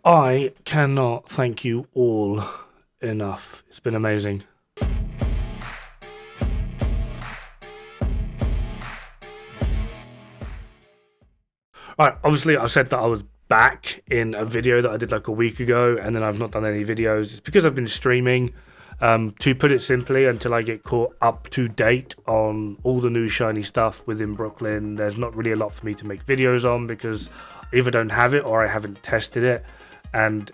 I cannot thank you all enough. It's been amazing. Alright, obviously I said that I was back in a video that I did like a week ago, and then I've not done any videos. It's because I've been streaming. To put it simply, until I get caught up to date on all the new shiny stuff within Brooklyn, there's not really a lot for me to make videos on because I either don't have it or I haven't tested it, and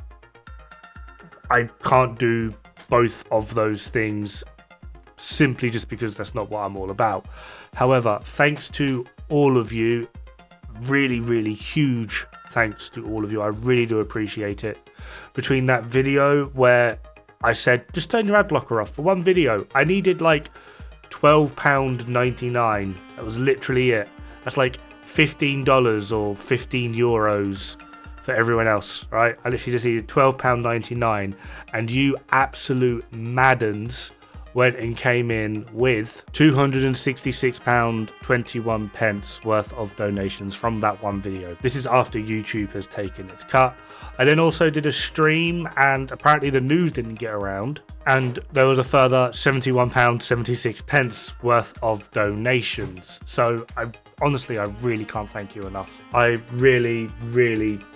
I can't do both of those things simply just because that's not what I'm all about. However, thanks to all of you, really huge thanks to all of you. I really do appreciate it. Between that video where I said just turn your ad blocker off for one video, I needed like £12.99. That was literally it. That's like $15 or €15 for everyone else, right? I literally just needed £12.99, and you absolute maddens went and came in with £266.21 worth of donations from that one video. This is after YouTube has taken its cut. I then also did a stream, and apparently the news didn't get around, and there was a further £71.76 worth of donations. So I really can't thank you enough. I really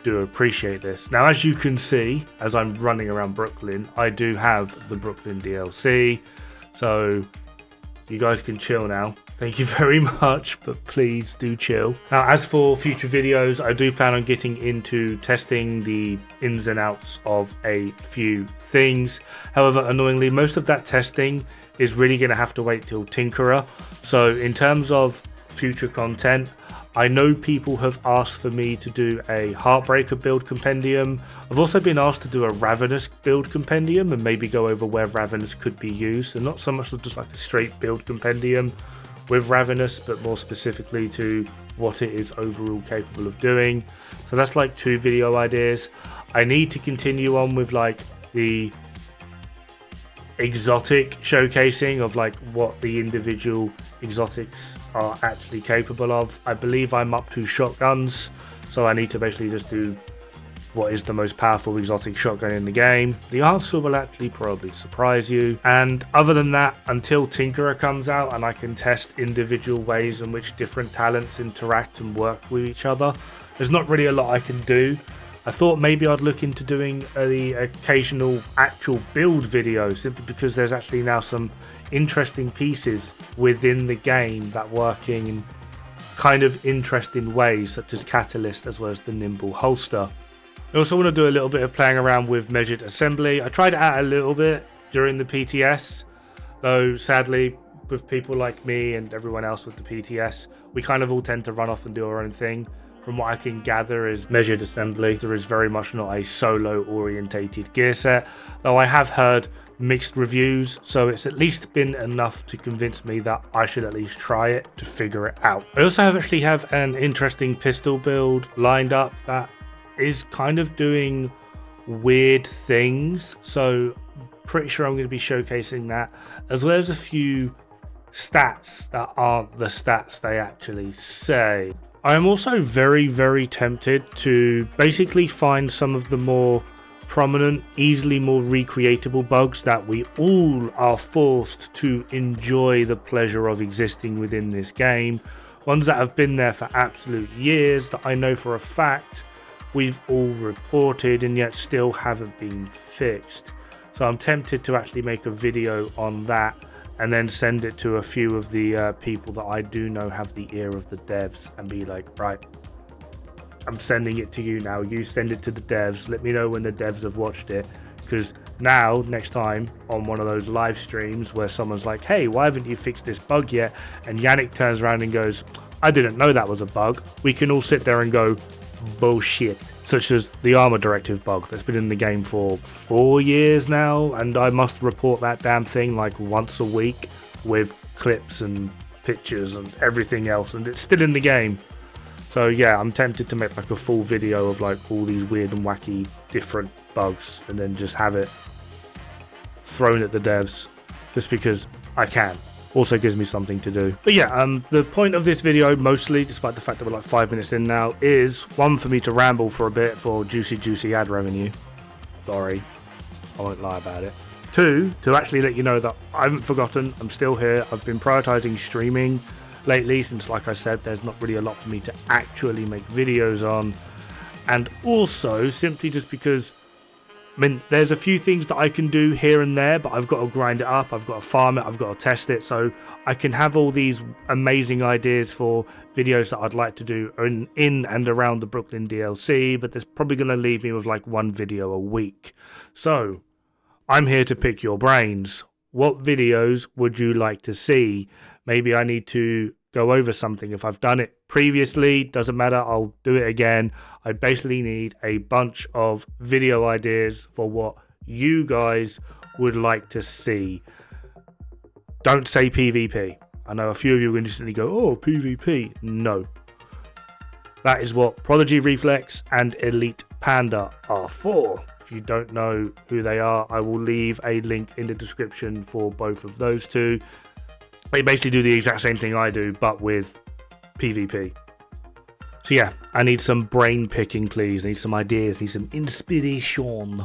do appreciate this. Now, as you can see, as I'm running around Brooklyn, I do have the Brooklyn DLC. So you guys can chill now. Thank you very much, but please do chill. Now, as for future videos, I do plan on getting into testing the ins and outs of a few things. However, annoyingly, most of that testing is really going to have to wait till Tinkerer. So in terms of future content, I know people have asked for me to do a Heartbreaker build compendium. I've also been asked to do a Ravenous build compendium and maybe go over where Ravenous could be used. And not so much just like a straight build compendium with Ravenous, but more specifically to what it is overall capable of doing. So that's like 2 video ideas. I need to continue on with like the exotic showcasing of like what the individual exotics are actually capable of. I believe I'm up to shotguns, so I need to basically just do what is the most powerful exotic shotgun in the game. The answer will actually probably surprise you. And other than that, until Tinkerer comes out and I can test individual ways in which different talents interact and work with each other, there's not really a lot I can do. I thought maybe I'd look into doing the occasional actual build video, simply because there's actually now some interesting pieces within the game that work in kind of interesting ways, such as Catalyst as well as the Nimble Holster. I also want to do a little bit of playing around with measured assembly. I tried it out a little bit during the PTS, though sadly with people like me and everyone else with the PTS, we kind of all tend to run off and do our own thing. From what I can gather is measured assembly, there is very much not a solo orientated gear set, though I have heard mixed reviews, so it's at least been enough to convince me that I should at least try it to figure it out. I also actually have an interesting pistol build lined up that is kind of doing weird things, so pretty sure I'm going to be showcasing that, as well as a few stats that aren't the stats they actually say. I am also very tempted to basically find some of the more prominent, easily more recreatable bugs that we all are forced to enjoy the pleasure of existing within this game. Ones that have been there for absolute years that I know for a fact we've all reported and yet still haven't been fixed. So I'm tempted to actually make a video on that and then send it to a few of the people that I do know have the ear of the devs and be like, right, I'm sending it to you now, you send it to the devs, let me know when the devs have watched it, because now, next time, on one of those live streams where someone's like, hey, why haven't you fixed this bug yet? And Yannick turns around and goes, I didn't know that was a bug. We can all sit there and go, bullshit. Such as the armor directive bug that's been in the game for 4 years now, and I must report that damn thing like once a week with clips and pictures and everything else, and it's still in the game. So yeah, I'm tempted to make like a full video of like all these weird and wacky different bugs and then just have it thrown at the devs just because I can. also gives me something to do. But yeah, the point of this video, mostly, despite the fact that we're like 5 minutes in now, is one, for me to ramble for a bit for juicy ad revenue. Sorry, I won't lie about it. Two, to actually let you know that I haven't forgotten, I'm still here. I've been prioritizing streaming lately since, like I said, there's not really a lot for me to actually make videos on. And also, simply just because, I mean, there's a few things that I can do here and there, but I've got to grind it up, I've got to farm it, I've got to test it, so I can have all these amazing ideas for videos that I'd like to do in and around the Brooklyn DLC, but there's probably going to leave me with like one video a week. So, I'm here to pick your brains. What videos would you like to see? Maybe I need to go over something. If I've done it previously, doesn't matter, I'll do it again. I basically need a bunch of video ideas for what you guys would like to see. Don't say PvP. I know a few of you will instantly go, oh, PvP. No. That is what Prodigy Reflex and Elite Panda are for. If you don't know who they are, I will leave a link in the description for both of those two. They basically do the exact same thing I do, but with PvP. So yeah, I need some brain picking, please. I need some ideas, I need some inspiration.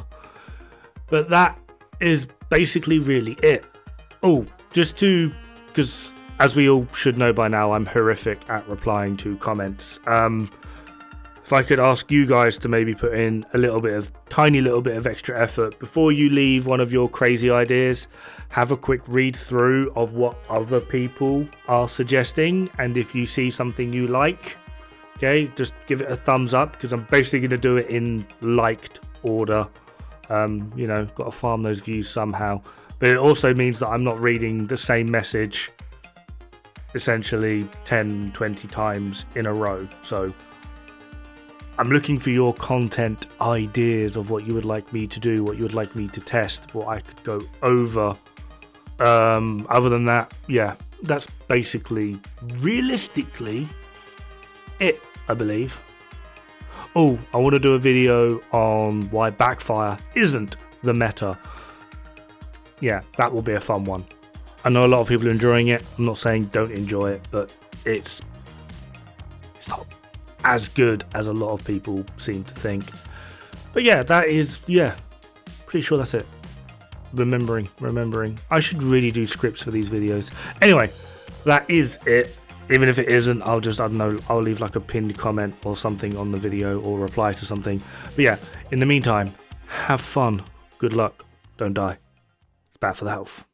But that is basically really it. Oh, because as we all should know by now, I'm horrific at replying to comments. If I could ask you guys to maybe put in a tiny little bit of extra effort before you leave one of your crazy ideas, have a quick read through of what other people are suggesting, and if you see something you like, okay, just give it a thumbs up, because I'm basically going to do it in liked order. You know, got to farm those views somehow, but it also means that I'm not reading the same message essentially 10-20 times in a row. So I'm looking for your content ideas of what you would like me to do, what you would like me to test, what I could go over. Other than that, yeah, that's basically, realistically, it, I believe. Oh, I want to do a video on why Backfire isn't the meta. Yeah, that will be a fun one. I know a lot of people are enjoying it. I'm not saying don't enjoy it, but it's not as good as a lot of people seem to think. But yeah, that is, yeah, pretty sure that's it. Remembering. I should really do scripts for these videos. Anyway, that is it. Even if it isn't, I don't know, I'll leave like a pinned comment or something on the video or reply to something. But yeah, in the meantime, have fun. Good luck. Don't die. It's bad for the health.